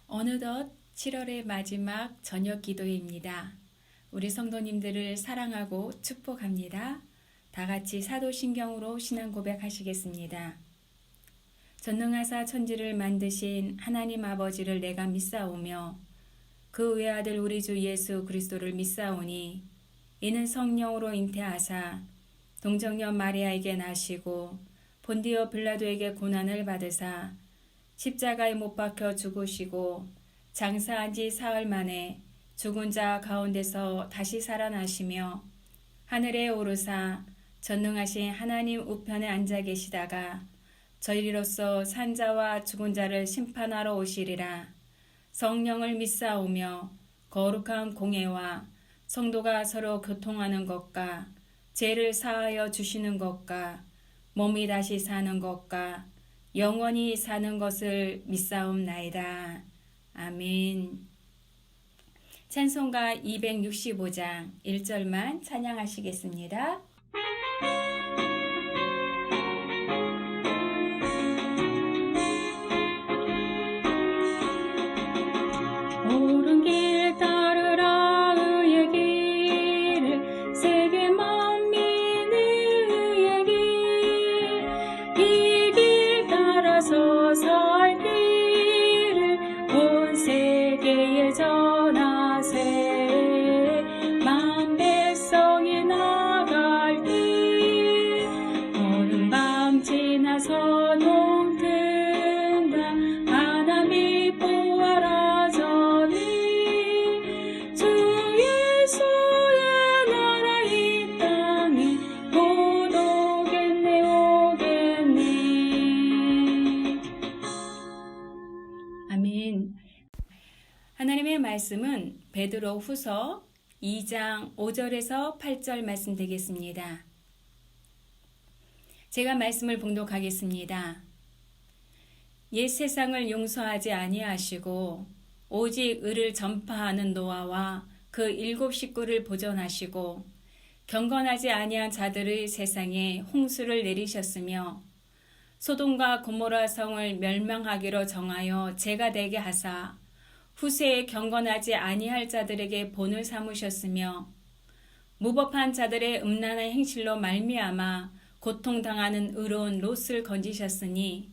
어느덧 7월의 마지막 저녁 기도회입니다. 우리 성도님들을 사랑하고 축복합니다. 다 같이 사도신경으로 신앙 고백하시겠습니다. 전능하사 천지를 만드신 하나님 아버지를 내가 믿사오며 그 외아들 우리 주 예수 그리스도를 믿사오니 이는 성령으로 잉태하사 동정녀 마리아에게 나시고 본디오 빌라도에게 고난을 받으사 십자가에 못 박혀 죽으시고 장사한 지 사흘 만에 죽은 자 가운데서 다시 살아나시며 하늘에 오르사 전능하신 하나님 우편에 앉아 계시다가 저희로서 산 자와 죽은 자를 심판하러 오시리라. 성령을 믿사오며 거룩한 공예와 성도가 서로 교통하는 것과 죄를 사하여 주시는 것과 몸이 다시 사는 것과 영원히 사는 것을 믿사옵나이다. 아멘. 찬송가 265장 1절만 찬양하시겠습니다. 옳은 길 따르라 의의 길을 세계 만민의 의의 길 이 길 따라서 살 길을 온 세계에 전하세 만 백성이 나갈 길 어느 밤 지나서 동튼다 하나님 보아라 저니 주 예수의 나라 이 땅에 곧 오겠네 오겠네. 아멘. 하나님의 말씀은 베드로 후서 2장 5절에서 8절 말씀 되겠습니다. 제가 말씀을 봉독하겠습니다. 옛 세상을 용서하지 아니하시고 오직 의를 전파하는 노아와 그 7 식구를 보존하시고 경건하지 아니한 자들의 세상에 홍수를 내리셨으며 소돔과 고모라 성을 멸망하기로 정하여 죄가 되게 하사 후세에 경건하지 아니할 자들에게 본을 삼으셨으며 무법한 자들의 음란한 행실로 말미암아 고통당하는 의로운 롯을 건지셨으니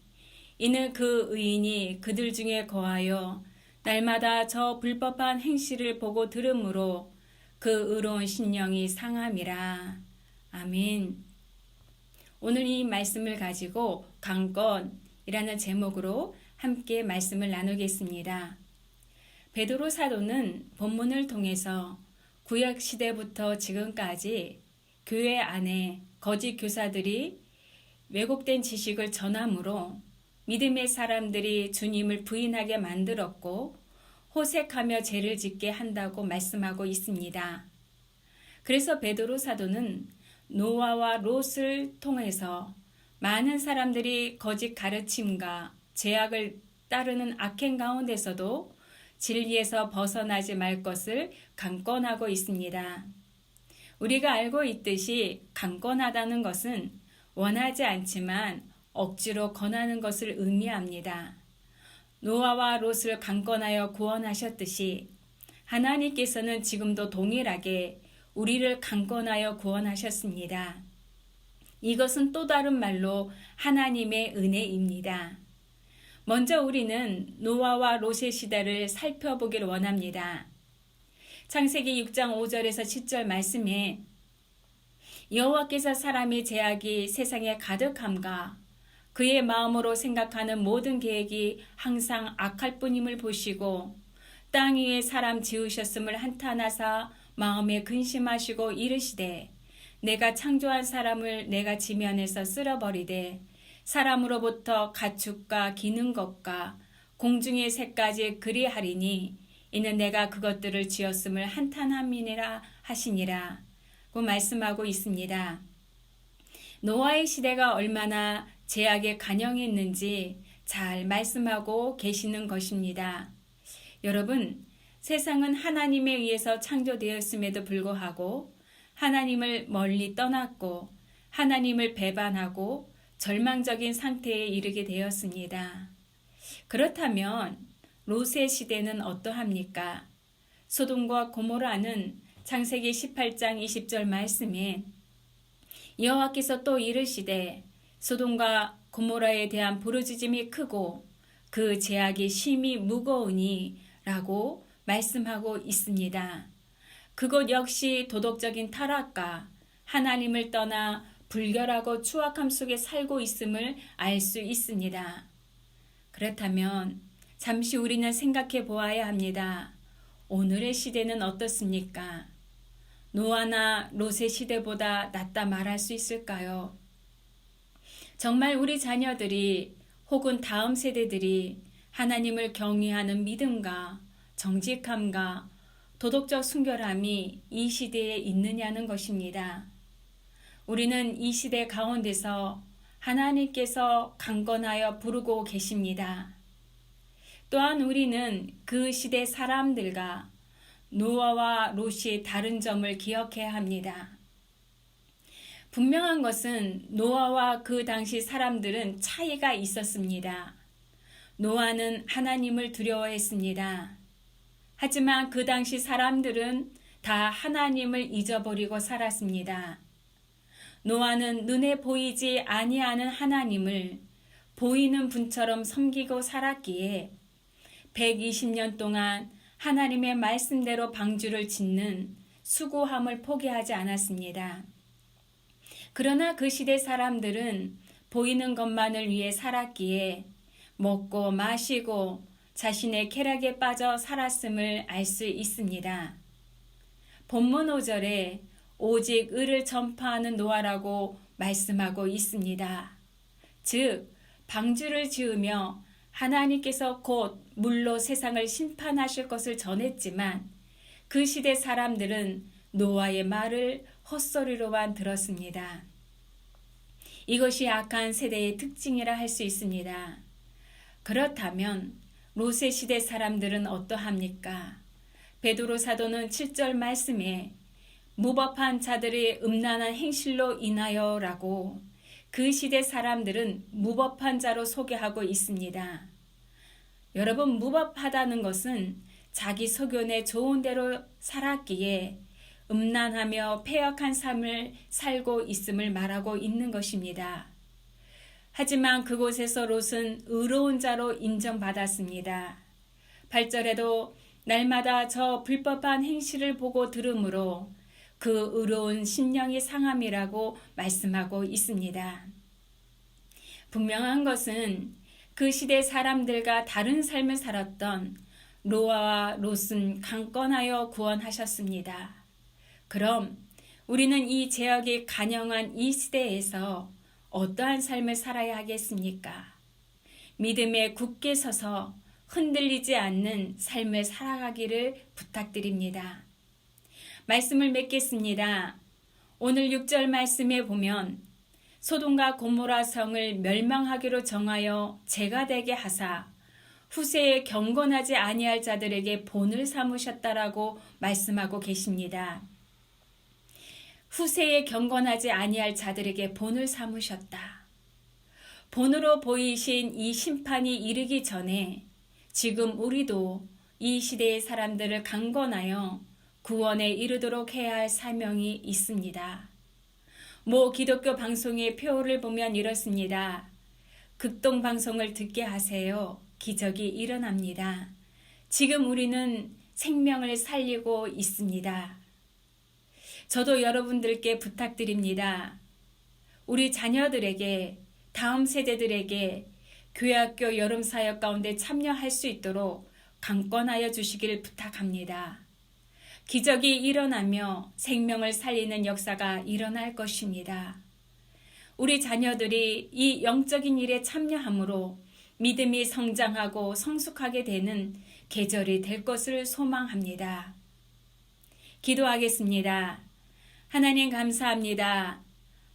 이는 그 의인이 그들 중에 거하여 날마다 저 불법한 행실을 보고 들으므로 그 의로운 신령이 상함이라. 아멘. 오늘 이 말씀을 가지고 강건이라는 제목으로 함께 말씀을 나누겠습니다. 베드로 사도는 본문을 통해서 구약 시대부터 지금까지 교회 안에 거짓 교사들이 왜곡된 지식을 전함으로 믿음의 사람들이 주님을 부인하게 만들었고 호색하며 죄를 짓게 한다고 말씀하고 있습니다. 그래서 베드로 사도는 노아와 롯을 통해서 많은 사람들이 거짓 가르침과 죄악을 따르는 악행 가운데서도 진리에서 벗어나지 말 것을 강권하고 있습니다. 우리가 알고 있듯이 강권하다는 것은 원하지 않지만 억지로 권하는 것을 의미합니다. 노아와 롯을 강권하여 구원하셨듯이 하나님께서는 지금도 동일하게 우리를 강권하여 구원하셨습니다. 이것은 또 다른 말로 하나님의 은혜입니다. 먼저 우리는 노아와 롯의 시대를 살펴보길 원합니다. 창세기 6장 5절에서 10절 말씀에 여호와께서 사람의 죄악이 세상에 가득함과 그의 마음으로 생각하는 모든 계획이 항상 악할 뿐임을 보시고 땅 위에 사람 지으셨음을 한탄하사 마음에 근심하시고 이르시되 내가 창조한 사람을 내가 지면에서 쓸어버리되 사람으로부터 가축과 기는 것과 공중의 새까지 그리하리니 이는 내가 그것들을 지었음을 한탄함이니라 하시니라 고 말씀하고 있습니다. 노아의 시대가 얼마나 죄악에 간영했는지 잘 말씀하고 계시는 것입니다. 여러분, 세상은 하나님에 의해서 창조되었음에도 불구하고 하나님을 멀리 떠났고 하나님을 배반하고 절망적인 상태에 이르게 되었습니다. 그렇다면 롯의 시대는 어떠합니까? 소돔과 고모라는 창세기 18장 20절 말씀에 여호와께서 또 이르시되 소돔과 고모라에 대한 부르짖음이 크고 그 죄악이 심히 무거우니 라고 말씀하고 있습니다. 그곳 역시 도덕적인 타락과 하나님을 떠나 불결하고 추악함 속에 살고 있음을 알 수 있습니다. 그렇다면 잠시 우리는 생각해 보아야 합니다. 오늘의 시대는 어떻습니까? 노아나 롯의 시대보다 낫다 말할 수 있을까요? 정말 우리 자녀들이 혹은 다음 세대들이 하나님을 경외하는 믿음과 정직함과 도덕적 순결함이 이 시대에 있느냐는 것입니다. 우리는 이 시대 가운데서 하나님께서 강건하여 부르고 계십니다. 또한 우리는 그 시대 사람들과 노아와 롯이 다른 점을 기억해야 합니다. 분명한 것은 노아와 그 당시 사람들은 차이가 있었습니다. 노아는 하나님을 두려워했습니다. 하지만 그 당시 사람들은 다 하나님을 잊어버리고 살았습니다. 노아는 눈에 보이지 아니하는 하나님을 보이는 분처럼 섬기고 살았기에 120년 동안 하나님의 말씀대로 방주를 짓는 수고함을 포기하지 않았습니다. 그러나 그 시대 사람들은 보이는 것만을 위해 살았기에 먹고 마시고 자신의 쾌락에 빠져 살았음을 알 수 있습니다. 본문 5절에 오직 의를 전파하는 노아라고 말씀하고 있습니다. 즉 방주를 지으며 하나님께서 곧 물로 세상을 심판하실 것을 전했지만 그 시대 사람들은 노아의 말을 헛소리로만 들었습니다. 이것이 악한 세대의 특징이라 할 수 있습니다. 그렇다면 롯의 시대 사람들은 어떠합니까? 베드로 사도는 7절 말씀에 무법한 자들의 음란한 행실로 인하여라고 그 시대 사람들은 무법한 자로 소개하고 있습니다. 여러분, 무법하다는 것은 자기 소견에 좋은 대로 살았기에 음란하며 패역한 삶을 살고 있음을 말하고 있는 것입니다. 하지만 그곳에서 롯은 의로운 자로 인정받았습니다. 8절에도 날마다 저 불법한 행실을 보고 들으므로 그 의로운 심령이 상함이라고 말씀하고 있습니다. 분명한 것은 그 시대 사람들과 다른 삶을 살았던 노아와 롯은 강건하여 구원하셨습니다. 그럼 우리는 이 죄악이 간영한 이 시대에서 어떠한 삶을 살아야 하겠습니까? 믿음에 굳게 서서 흔들리지 않는 삶을 살아가기를 부탁드립니다. 말씀을 맺겠습니다. 오늘 6절 말씀에 보면 소돔과 고모라 성을 멸망하기로 정하여 죄가 되게 하사 후세에 경건하지 아니할 자들에게 본을 삼으셨다라고 말씀하고 계십니다. 후세에 경건하지 아니할 자들에게 본을 삼으셨다. 본으로 보이신 이 심판이 이르기 전에 지금 우리도 이 시대의 사람들을 강건하여 구원에 이르도록 해야 할 사명이 있습니다. 모 기독교 방송의 표를 보면 이렇습니다. 극동 방송을 듣게 하세요. 기적이 일어납니다. 지금 우리는 생명을 살리고 있습니다. 저도 여러분들께 부탁드립니다. 우리 자녀들에게, 다음 세대들에게 교회학교 여름사역 가운데 참여할 수 있도록 강권하여 주시기를 부탁합니다. 기적이 일어나며 생명을 살리는 역사가 일어날 것입니다. 우리 자녀들이 이 영적인 일에 참여함으로 믿음이 성장하고 성숙하게 되는 계절이 될 것을 소망합니다. 기도하겠습니다. 하나님 감사합니다.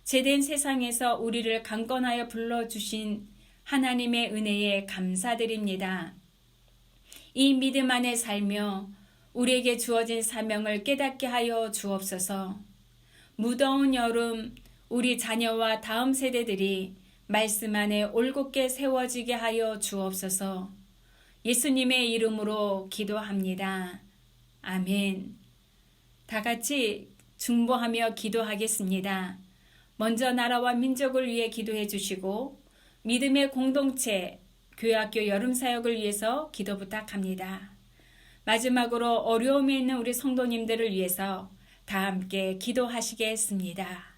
죄된 세상에서 우리를 강건하여 불러주신 하나님의 은혜에 감사드립니다. 이 믿음 안에 살며 우리에게 주어진 사명을 깨닫게 하여 주옵소서. 무더운 여름 우리 자녀와 다음 세대들이 말씀 안에 올곧게 세워지게 하여 주옵소서. 예수님의 이름으로 기도합니다. 아멘. 다 같이 중보하며 기도하겠습니다. 먼저 나라와 민족을 위해 기도해 주시고 믿음의 공동체, 교회학교 여름사역을 위해서 기도 부탁합니다. 마지막으로 어려움에 있는 우리 성도님들을 위해서 다 함께 기도하시겠습니다.